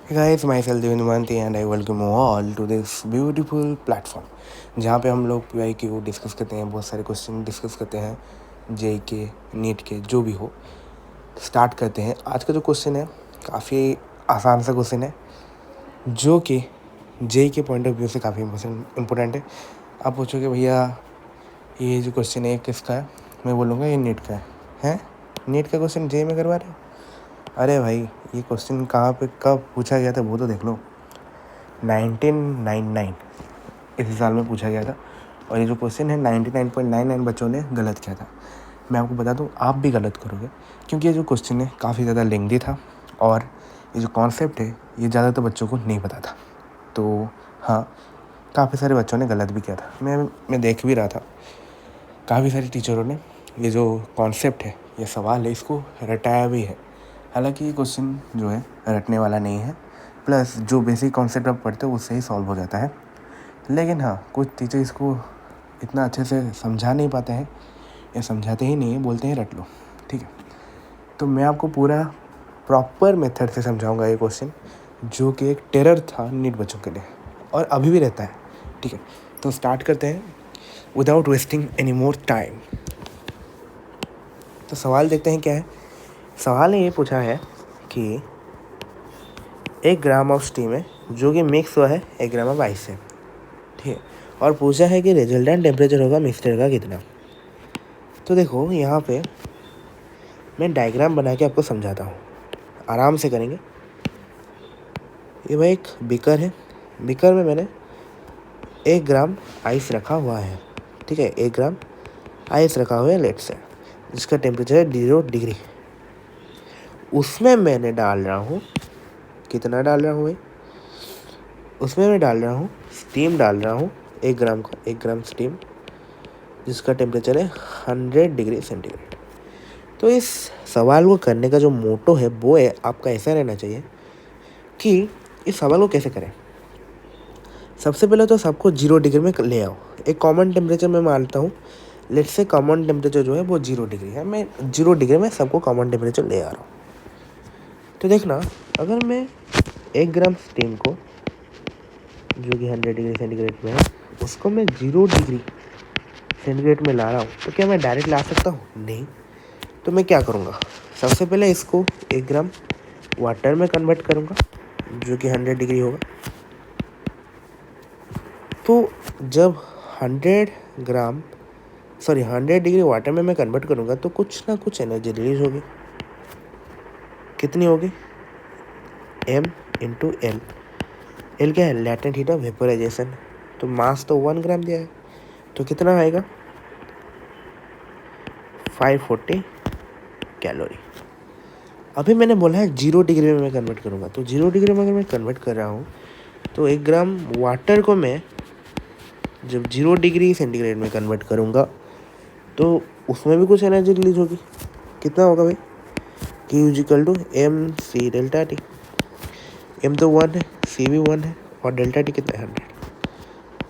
Hey guys, myself Devendra Manti and I welcome you all to this beautiful platform जहाँ पे हम लोग pi Q discuss करते हैं, बहुत सारे क्वेश्चन डिस्कस करते हैं, जेई के, नीट के, जो भी हो। स्टार्ट करते हैं। आज का जो क्वेश्चन है काफ़ी आसान सा क्वेश्चन है, जो कि जेई के पॉइंट ऑफ व्यू से काफ़ी इम्पोर्टेंट है। आप पूछोगे भैया ये जो क्वेश्चन है किसका है, मैं बोलूँगा ये नीट का है। नीट का क्वेश्चन जेई में करवा रहे हो? अरे भाई, ये क्वेश्चन कहाँ पे कब पूछा गया था वो तो देख लो। 1999 इसी साल में पूछा गया था, और ये जो क्वेश्चन है 99.99 बच्चों ने गलत किया था। मैं आपको बता दूं, आप भी गलत करोगे, क्योंकि ये जो क्वेश्चन है काफ़ी ज़्यादा लेंथी था, और ये जो कॉन्सेप्ट है ये ज़्यादातर बच्चों को नहीं पता था। तो हाँ, काफ़ी सारे बच्चों ने गलत भी किया था। मैं देख भी रहा था, काफ़ी सारे टीचरों ने ये जो कॉन्सेप्ट है, ये सवाल है, इसको रटाया भी है। हालांकि ये क्वेश्चन जो है रटने वाला नहीं है, प्लस जो बेसिक कॉन्सेप्ट आप पढ़ते हो उससे ही सॉल्व हो जाता है। लेकिन हाँ, कुछ टीचर इसको इतना अच्छे से समझा नहीं पाते हैं, या समझाते ही नहीं है, बोलते हैं रट लो, ठीक है। तो मैं आपको पूरा प्रॉपर मेथड से समझाऊंगा ये क्वेश्चन, जो कि एक टेरर था नीट बच्चों के लिए, और अभी भी रहता है, ठीक है। तो स्टार्ट करते हैं without wasting any more time. तो सवाल देखते हैं क्या है। सवाल ने ये पूछा है कि 1 ग्राम ऑफ स्टीम है जो कि मिक्स हुआ है 1 ग्राम ऑफ आइस से, ठीक है, और पूछा है कि रिजल्टेंट टेम्परेचर होगा मिक्सचर का कितना। तो देखो, यहाँ पे मैं डायग्राम बना के आपको समझाता हूँ, आराम से करेंगे। ये भाई एक बीकर है, बीकर में मैंने 1 ग्राम आइस रखा हुआ है, ठीक है। 1 ग्राम आइस रखा हुआ है लेट से, जिसका टेम्परेचर है 0 डिग्री। उसमें मैंने डाल रहा हूँ, कितना डाल रहा हूँ भाई, उसमें मैं डाल रहा हूँ स्टीम, डाल रहा हूँ 1 ग्राम का, 1 ग्राम स्टीम, जिसका टेम्परेचर है 100 डिग्री सेंटीग्रेड। तो इस सवाल को करने का जो मोटो है वो है आपका ऐसा रहना चाहिए कि इस सवाल को कैसे करें। सबसे पहले तो सबको 0 डिग्री में ले आओ। एक कॉमन टेम्परेचर मैं मानता हूँ, लेट्स से कॉमन टेम्परेचर जो है वो 0 डिग्री है। मैं 0 डिग्री में सबको कॉमन टेम्परेचर ले आ रहा हूँ। तो देखना, अगर मैं 1 ग्राम स्टीम को, जो कि 100 डिग्री सेंटीग्रेड में है, उसको मैं 0 डिग्री सेंटीग्रेड में ला रहा हूँ, तो क्या मैं डायरेक्ट ला सकता हूँ? नहीं। तो मैं क्या करूँगा, सबसे पहले इसको 1 ग्राम वाटर में कन्वर्ट करूँगा, जो कि 100 डिग्री होगा। तो जब 100 डिग्री वाटर में मैं कन्वर्ट करूँगा तो कुछ ना कुछ एनर्जी रिलीज होगी। कितनी होगी? m into L. एल क्या है? Latent heat of vaporisation. तो मास तो 1 ग्राम दिया है, तो कितना आएगा? 540 कैलोरी। अभी मैंने बोला है 0 डिग्री में मैं कन्वर्ट करूँगा, तो 0 डिग्री में अगर मैं कन्वर्ट कर रहा हूँ तो 1 ग्राम वाटर को मैं जब 0 डिग्री सेंटीग्रेड में कन्वर्ट करूँगा तो उसमें भी कुछ एनर्जी रिलीज होगी। कितना होगा भाई? Q equal to M C delta T. M तो 1 है, सी भी 1 है, और डेल्टा टी कितना है? 100।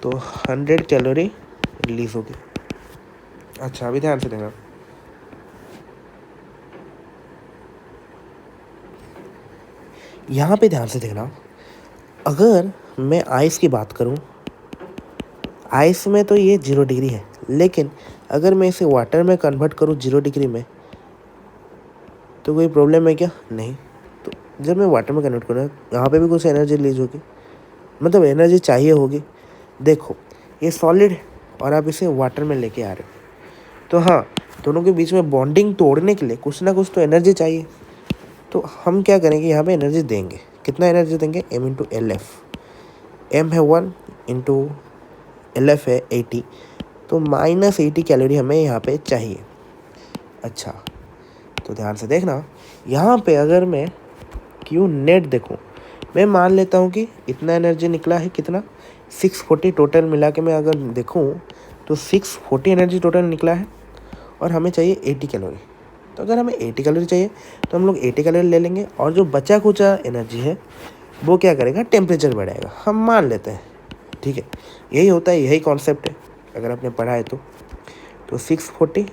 तो 100 कैलोरी रिलीज होगी। अच्छा, अभी ध्यान से देखना, यहाँ पे ध्यान से देखना। अगर मैं आइस की बात करूँ, आइस में तो ये 0 डिग्री है, लेकिन अगर मैं इसे वाटर में कन्वर्ट करूँ 0 डिग्री में, तो कोई प्रॉब्लम है क्या? नहीं। तो जब मैं वाटर में कन्वर्ट करूँ, यहाँ पे भी कुछ एनर्जी रिलीज होगी, मतलब एनर्जी चाहिए होगी। देखो, ये सॉलिड है और आप इसे वाटर में लेके आ रहे हो, तो हाँ, दोनों के बीच में बॉन्डिंग तोड़ने के लिए कुछ ना कुछ तो एनर्जी चाहिए। तो हम क्या करेंगे, यहाँ पे एनर्जी देंगे। कितना एनर्जी देंगे? m into L F. M है 1 इंटू एल एफ है 80, तो -80 कैलोरी हमें यहाँ पे चाहिए। अच्छा, तो ध्यान से देखना, यहाँ पे अगर मैं क्यू नेट देखूँ, मैं मान लेता हूँ कि इतना एनर्जी निकला है। कितना? 640 टोटल मिला के मैं अगर देखूँ तो 640 एनर्जी टोटल निकला है, और हमें चाहिए 80 कैलोरी। तो अगर हमें 80 कैलोरी चाहिए तो हम लोग 80 कैलोरी ले लेंगे, और जो बचा कुचा एनर्जी है वो क्या करेगा? टेम्परेचर बढ़ाएगा। हम मान लेते हैं, ठीक है। यही होता है, यही कॉन्सेप्ट है अगर आपने पढ़ा है तो 640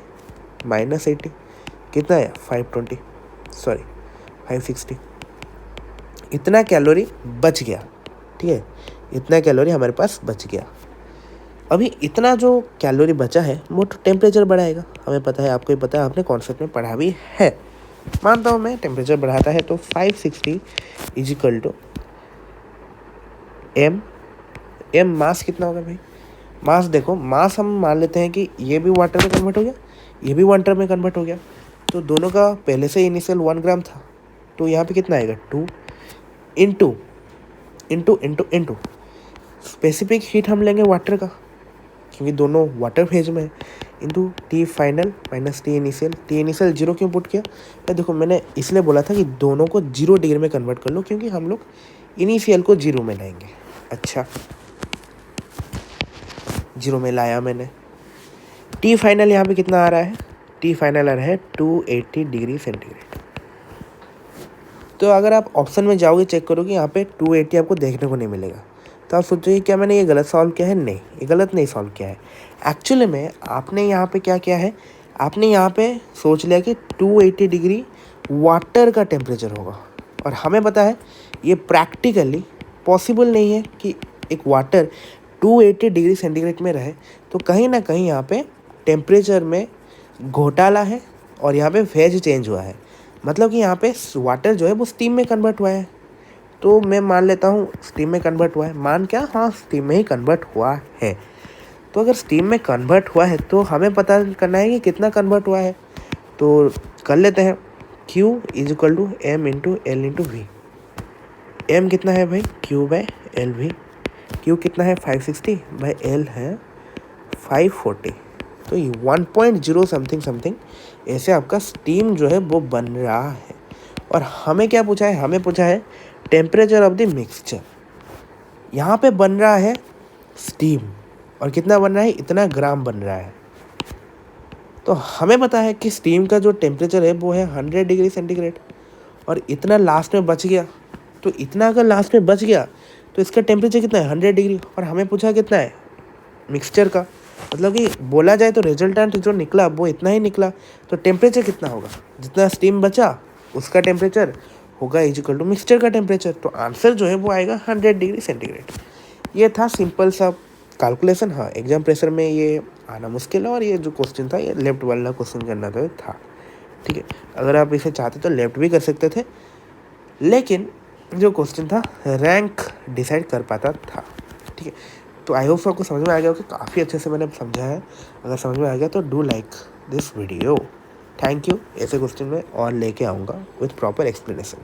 माइनस 80 कितना है? 560। इतना कैलोरी बच गया, ठीक है, इतना कैलोरी हमारे पास बच गया। अभी इतना जो कैलोरी बचा है वो टेम्परेचर बढ़ाएगा, हमें पता है, आपको ही पता है, आपने कॉन्सेप्ट में पढ़ा भी है। मानता हूँ मैं टेम्परेचर बढ़ाता है तो 560 इज इक्वल टू एम मास कितना होगा भाई? मास देखो, मास हम मान लेते हैं कि ये भी वाटर में कन्वर्ट हो गया, ये भी वाटर में कन्वर्ट हो गया, तो दोनों का पहले से इनिशियल 1 ग्राम था, तो यहाँ पे कितना आएगा 2 into into into into specific heat हम लेंगे वाटर का, क्योंकि दोनों वाटर फेज में है, into T final minus T initial 0 क्यों पुट किया? देखो मैंने इसलिए बोला था कि दोनों को 0 डिग्री में कन्वर्ट कर लो, क्योंकि हम लोग इनिशियल को 0 में लाएंगे। अच्छा 0 में लाया मैंने। टी फाइनल यहाँ पे कितना आ रहा है? टी फाइनल आ रहा है 280 डिग्री सेंटीग्रेड। तो अगर आप ऑप्शन में जाओगे चेक करोगे यहाँ पे 280 आपको देखने को नहीं मिलेगा, तो आप सोचोगे क्या मैंने ये गलत सॉल्व किया है? नहीं, ये गलत नहीं सॉल्व किया है। एक्चुअली में आपने यहाँ पे क्या किया है, आपने यहाँ पे सोच लिया कि 280 डिग्री वाटर का टेम्परेचर होगा, और हमें पता है ये प्रैक्टिकली पॉसिबल नहीं है कि एक वाटर 280 डिग्री सेंटीग्रेड में रहे, तो कहीं ना कहीं यहाँ पे टेम्परेचर में घोटाला है और यहाँ पे फेज चेंज हुआ है, मतलब कि यहाँ पे वाटर जो है वो स्टीम में कन्वर्ट हुआ है। तो मैं मान लेता हूँ स्टीम में कन्वर्ट हुआ है, मान क्या, हाँ स्टीम में ही कन्वर्ट हुआ है। तो अगर स्टीम में कन्वर्ट हुआ है तो हमें पता करना है कि कितना कन्वर्ट हुआ है, तो कर लेते हैं Q is equal to M into L into V. M कितना है भाई? Q by L V. Q कितना है? 560 बाय एल है 540, तो 1.0 समथिंग समथिंग ऐसे आपका स्टीम जो है वो बन रहा है। और हमें क्या पूछा है? हमें पूछा है टेम्परेचर ऑफ द मिक्सचर। यहाँ पे बन रहा है स्टीम, और कितना बन रहा है? इतना ग्राम बन रहा है। तो हमें पता है कि स्टीम का जो टेम्परेचर है वो है 100 डिग्री सेंटीग्रेड, और इतना लास्ट में बच गया, तो इतना अगर लास्ट में बच गया तो इसका टेम्परेचर कितना है? 100 डिग्री। और हमें पूछा कितना है मिक्सचर का, मतलब कि बोला जाए तो रिजल्टेंट जो निकला वो इतना ही निकला, तो टेम्परेचर कितना होगा? जितना स्टीम बचा उसका टेम्परेचर होगा इज इक्वल टू मिक्सचर का टेम्परेचर, तो आंसर जो है वो आएगा 100 डिग्री सेंटीग्रेड। ये था सिंपल सा कैलकुलेशन। हाँ, एग्जाम प्रेशर में ये आना मुश्किल है, और ये जो क्वेश्चन था ये लेफ्ट वाला क्वेश्चन करना था, ठीक है। अगर आप इसे चाहते तो लेफ्ट भी कर सकते थे, लेकिन जो क्वेश्चन था रैंक डिसाइड कर पाता था, ठीक है। तो आई होप आपको समझ में आ गया कि काफ़ी अच्छे से मैंने समझा है। अगर समझ में आ गया तो do like this video. Thank you. ऐसे क्वेश्चन में और लेके आऊँगा विथ प्रॉपर एक्सप्लेनेशन।